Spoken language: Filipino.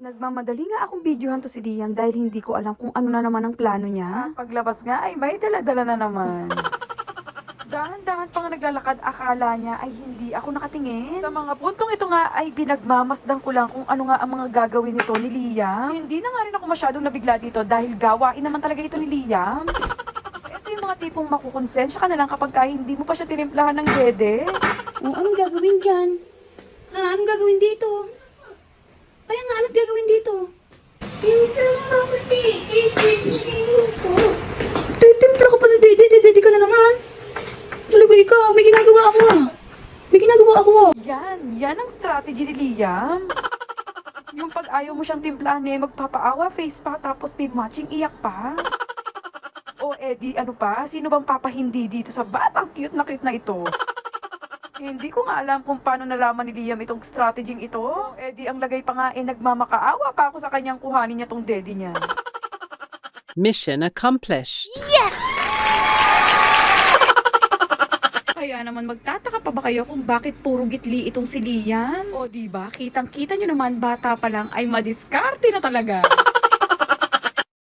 Nagmamadali nga akong videohan to si Liam dahil hindi ko alam kung ano na naman ang plano niya. Paglabas nga ay may dala-dala na naman. Dahan-dahan pa nga naglalakad, akala niya ay hindi ako nakatingin. Sa mga puntong ito nga ay binagmamasdan ko lang kung ano nga ang mga gagawin nito ni Liam. Hindi na nga rin ako masyadong nabigla dito dahil gawain naman talaga ito ni Liam. Ito yung mga tipong makukonsensya ka na lang kapag hindi mo pa siya tinimplahan ng dede. Anong gagawin dyan? Anong gagawin dito? Kaya nga, anong gagawin dito? Titimpla ka pa na dede ka na naman. Talaga ikaw, may ginagawa ako May ginagawa ako Yan ang strategy ni Liam. Yung pag ayaw mo siyang timplahan eh, magpapaawa, face pa, tapos may matching iyak pa. O edi, ano pa? Sino bang papahindi dito sa batang cute na ito? Hindi ko nga alam kung paano nalaman ni Liam itong strategy ito. Edi, ang lagay pa nga eh, nagmamakaawa pa ako sa kanyang kuhanin niya tong daddy niya. Mission accomplished. Kaya naman magtataka pa ba kayo kung bakit puro gitli itong si Liam? O diba, kitang-kita nyo naman bata pa lang ay madiskarte na talaga.